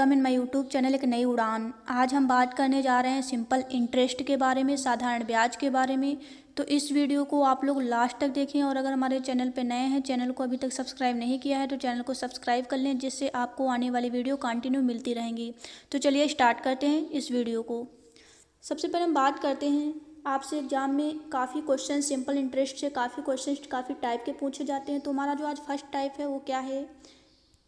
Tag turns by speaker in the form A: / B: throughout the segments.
A: Welcome in my YouTube channel एक नई उड़ान। आज हम बात करने जा रहे हैं सिंपल इंटरेस्ट के बारे में, साधारण ब्याज के बारे में। तो इस वीडियो को आप लोग लास्ट तक देखें और अगर हमारे चैनल पे नए हैं, चैनल को अभी तक सब्सक्राइब नहीं किया है तो चैनल को सब्सक्राइब कर लें, जिससे आपको आने वाली वीडियो कंटिन्यू मिलती रहेंगी। तो चलिए स्टार्ट करते हैं इस वीडियो को। सबसे पहले हम बात करते हैं, आपसे एग्जाम में काफ़ी क्वेश्चन सिंपल इंटरेस्ट से काफ़ी क्वेश्चन काफ़ी टाइप के पूछे जाते हैं। तो हमारा जो आज फर्स्ट टाइप है वो क्या है,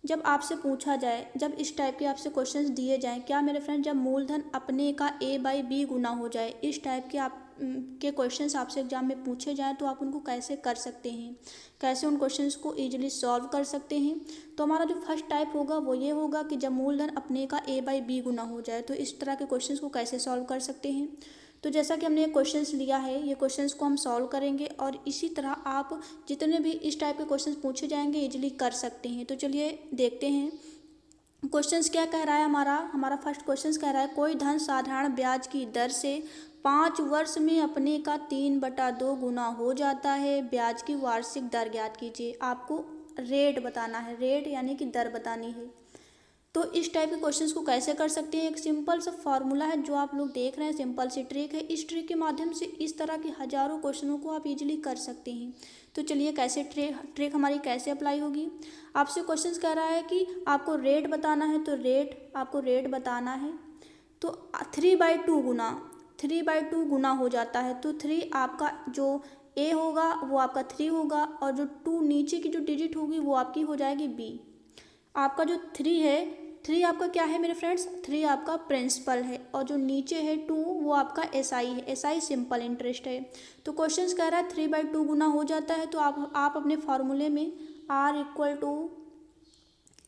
A: जब आपसे पूछा जाए, जब इस टाइप के आपसे क्वेश्चंस दिए जाएं, क्या मेरे फ्रेंड, जब मूलधन अपने का a/b गुना हो जाए, इस टाइप के आप के क्वेश्चंस आपसे एग्जाम में पूछे जाएं तो आप उनको कैसे कर सकते हैं, कैसे उन क्वेश्चंस को इजीली सॉल्व कर सकते हैं। तो हमारा जो फर्स्ट टाइप होगा वो ये होगा कि जब मूलधन अपने का a/b गुना हो जाए तो इस तरह के क्वेश्चंस को कैसे सॉल्व कर सकते हैं। तो जैसा कि हमने ये क्वेश्चंस लिया है, ये क्वेश्चंस को हम सॉल्व करेंगे और इसी तरह आप जितने भी इस टाइप के क्वेश्चंस पूछे जाएंगे इजीली कर सकते हैं। तो चलिए देखते हैं क्वेश्चंस क्या कह रहा है। हमारा फर्स्ट क्वेश्चंस कह रहा है, कोई धन साधारण ब्याज की दर से 5 वर्ष में अपने का 3/2 गुना हो जाता है, ब्याज की वार्षिक दर ज्ञात कीजिए। आपको रेट बताना है, रेट यानी कि दर बतानी है। तो इस टाइप के क्वेश्चंस को कैसे कर सकते हैं, एक सिंपल सा फार्मूला है जो आप लोग देख रहे हैं, सिंपल सी ट्रिक है। इस ट्रिक के माध्यम से इस तरह के हजारों क्वेश्चनों को आप इजीली कर सकते हैं। तो चलिए कैसे ट्रिक हमारी कैसे अप्लाई होगी। आपसे क्वेश्चंस कह रहा है कि आपको रेट बताना है, तो आपको रेट बताना है। तो 3/2 गुना हो जाता है। तो 3 आपका जो ए होगा वो आपका 3 होगा और जो 2 नीचे की जो डिजिट होगी वो आपकी हो जाएगी बी। आपका जो 3 है, 3 आपका क्या है मेरे फ्रेंड्स, 3 आपका प्रिंसिपल है और जो नीचे है 2 वो आपका एसआई है, एसआई सिंपल इंटरेस्ट है। तो क्वेश्चंस कह रहा है 3/2 गुना हो जाता है। तो आप अपने फार्मूले में R =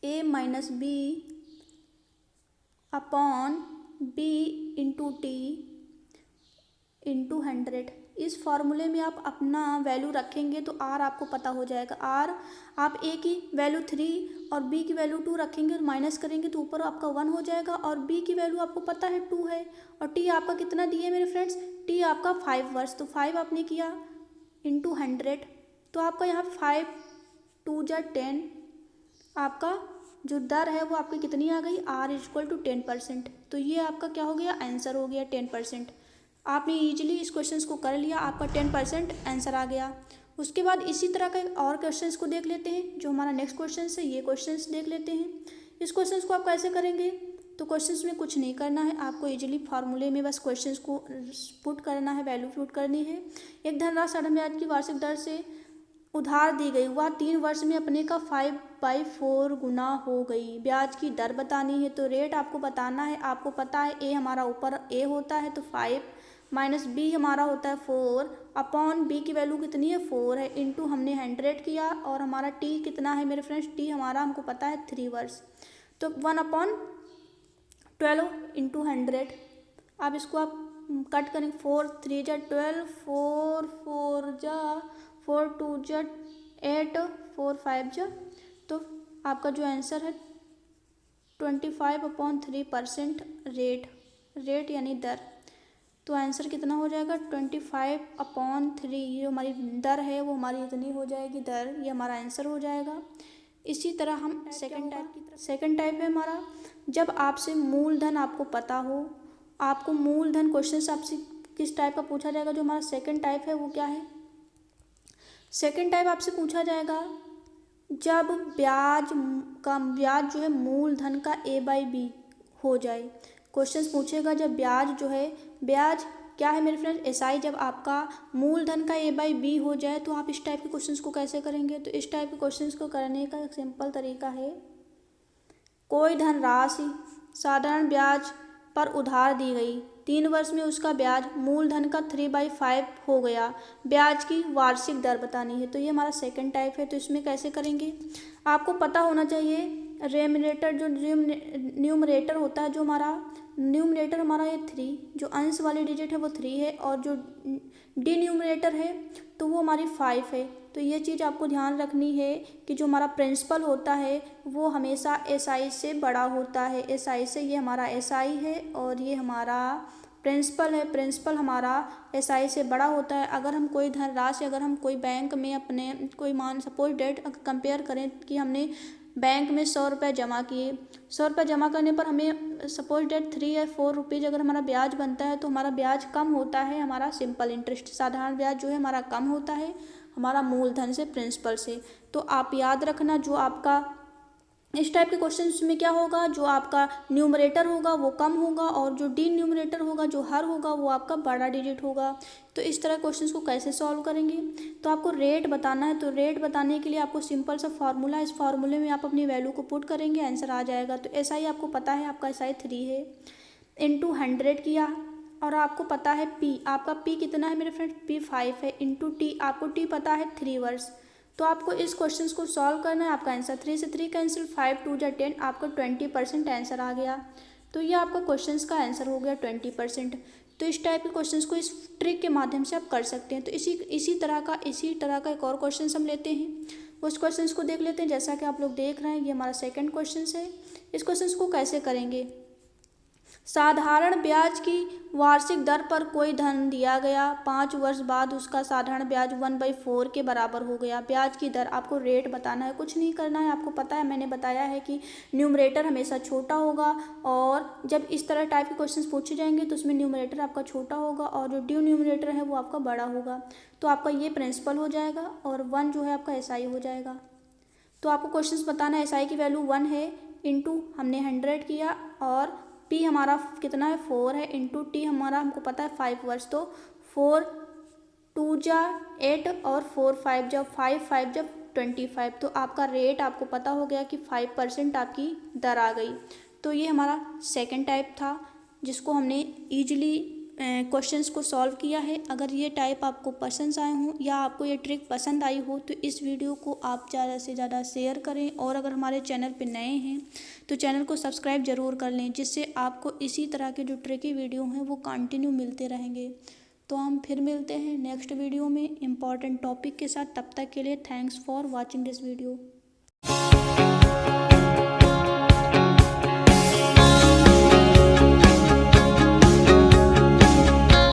A: A-B upon B × T × 100। इस फार्मूले में आप अपना वैल्यू रखेंगे तो R आपको पता हो जाएगा। R आप A की वैल्यू 3 और B की वैल्यू 2 रखेंगे और माइनस करेंगे तो ऊपर आपका 1 हो जाएगा और B की वैल्यू आपको पता है 2 है और T आपका कितना दिए मेरे फ्रेंड्स, T आपका 5 वर्ष। तो 5 आपने किया × 100, तो आपका यहाँ 5 2 × 10, आपका जो दर है वो आपकी कितनी आ गई, R = 10%। तो ये आपका क्या हो गया, आंसर हो गया 10%। आपने इजीली इस क्वेश्चंस को कर लिया, आपका 10% आंसर आ गया। उसके बाद इसी तरह का और क्वेश्चंस को देख लेते हैं। जो हमारा नेक्स्ट क्वेश्चन है ये क्वेश्चंस देख लेते हैं। इस क्वेश्चंस को आप कैसे करेंगे, तो क्वेश्चंस में कुछ नहीं करना है, आपको इजीली फार्मूले में बस क्वेश्चंस को पुट करना है, वैल्यू पुट करनी है। एक धनराशि साधारण ब्याज की वार्षिक दर से उधार दी गई, वह 3 वर्ष में अपने का 5/4 गुना हो गई, ब्याज की दर बतानी है। तो रेट आपको बताना है, आपको पता है ए हमारा ऊपर ए होता है तो 5 माइनस बी हमारा होता है 4 अपॉन बी की वैल्यू कितनी है 4 है, इंटू हमने 100 किया और हमारा टी कितना है मेरे फ्रेंड्स, टी हमारा हमको पता है 3 वर्ष। तो 1/12 इंटू 100। अब इसको आप कट करेंगे, 4 3 × 12, 4 4 × 4 2 × 8, 4 5 × तो आपका जो आंसर है 25/3% रेट यानी दर। तो आंसर कितना हो जाएगा 25/3, ये हमारी दर है वो हमारी इतनी हो जाएगी दर, ये हमारा आंसर हो जाएगा। इसी तरह हम सेकंड टाइप है हमारा, जब आपसे मूलधन आपको पता हो, आपको मूलधन क्वेश्चन आपसे किस टाइप का पूछा जाएगा। जो हमारा सेकंड टाइप है वो क्या है, सेकंड टाइप आपसे पूछा जाएगा जब ब्याज जो है मूलधन का a/b हो जाए। क्वेश्चंस पूछेगा जब ब्याज जो है, ब्याज क्या है मेरे फ्रेंड्स, एसआई, जब आपका मूलधन का a/b हो जाए तो आप इस टाइप के क्वेश्चंस को कैसे करेंगे। तो इस टाइप के क्वेश्चंस को करने का एक सिंपल तरीका है, कोई धनराशि साधारण ब्याज पर उधार दी गई, 3 वर्ष में उसका ब्याज मूलधन का 3/5 हो गया, ब्याज की वार्षिक दर बतानी है। तो ये हमारा सेकंड टाइप है। तो इसमें कैसे करेंगे, आपको पता होना चाहिए रेमिनेटर, जो न्यूमरेटर होता है, जो हमारा न्यूमरेटर हमारा ये 3, जो अंश वाली डिजिट है वो 3 है और जो डिन्यूमरेटर है तो वो हमारी 5 है। तो ये चीज़ आपको ध्यान रखनी है कि जो हमारा प्रिंसिपल होता है वो हमेशा एसआई से बड़ा होता है, एसआई से, ये हमारा एसआई है और ये हमारा प्रिंसिपल है, प्रिंसिपल हमारा एसआई से बड़ा होता है। अगर हम कोई धनराशि, अगर हम कोई बैंक में अपने कोई मान सपोज डेट कंपेयर करें कि हमने बैंक में 100 रुपये जमा किए। 100 रुपये जमा करने पर हमें सपोज डेट 3 या 4 रुपीज़ अगर हमारा ब्याज बनता है तो हमारा ब्याज कम होता है, हमारा सिंपल इंटरेस्ट साधारण ब्याज जो है हमारा कम होता है हमारा मूलधन से, प्रिंसिपल से। तो आप याद रखना, जो आपका इस टाइप के क्वेश्चन में क्या होगा, जो आपका न्यूमरेटर होगा वो कम होगा और जो डी न्यूमरेटर होगा, जो हर होगा, वो आपका बड़ा डिजिट होगा। तो इस तरह क्वेश्चंस को कैसे सॉल्व करेंगे, तो आपको रेट बताना है। तो रेट बताने के लिए आपको सिंपल सा फार्मूला, इस फार्मूले में आप अपनी वैल्यू को पुट करेंगे, आंसर आ जाएगा। तो SI आपको पता है, आपका SI 3 है, इंटू 100 किया, और आपको पता है P, आपका P कितना है मेरे फ्रेंड, P 5 है, इंटू T, आपको T पता है 3 वर्ष। तो आपको इस क्वेश्चन को सॉल्व करना है। आपका आंसर 3 से 3 कैंसिल, 5 2 जा 10, आपका 20% आंसर आ गया। तो ये आपका क्वेश्चन का आंसर हो गया 20%। तो इस टाइप के क्वेश्चंस को इस ट्रिक के माध्यम से आप कर सकते हैं। तो इसी तरह का एक और क्वेश्चन हम लेते हैं, उस क्वेश्चन को देख लेते हैं। जैसा कि आप लोग देख रहे हैं, ये हमारा सेकंड क्वेश्चन है। इस क्वेश्चन को कैसे करेंगे, साधारण ब्याज की वार्षिक दर पर कोई धन दिया गया, 5 वर्ष बाद उसका साधारण ब्याज 1/4 के बराबर हो गया। ब्याज की दर, आपको रेट बताना है, कुछ नहीं करना है। आपको पता है, मैंने बताया है कि न्यूमरेटर हमेशा छोटा होगा, और जब इस तरह टाइप के क्वेश्चंस पूछे जाएंगे तो उसमें न्यूमरेटर आपका छोटा होगा और जो ड्यू न्यूमरेटर है वो आपका बड़ा होगा। तो आपका ये प्रिंसिपल हो जाएगा और 1 जो है आपका SI हो जाएगा। तो आपको क्वेश्चन बताना है, SI की वैल्यू 1 है, इंटू हमने 100 किया, और P हमारा कितना है 4 है, इंटू T हमारा हमको पता है 5 वर्ष। तो 4 2 जा 8 और 4 5 जा 5 जा 25। तो आपका रेट आपको पता हो गया कि 5% आपकी दर आ गई। तो ये हमारा सेकंड टाइप था, जिसको हमने ईजिली क्वेश्चंस को सॉल्व किया है। अगर ये टाइप आपको पसंद आए हों या आपको ये ट्रिक पसंद आई हो तो इस वीडियो को आप ज़्यादा से ज़्यादा शेयर करें, और अगर हमारे चैनल पे नए हैं तो चैनल को सब्सक्राइब ज़रूर कर लें, जिससे आपको इसी तरह के जो ट्रिकी वीडियो हैं वो कंटिन्यू मिलते रहेंगे। तो हम फिर मिलते हैं नेक्स्ट वीडियो में इम्पॉर्टेंट टॉपिक के साथ। तब तक के लिए thanks for watching this video.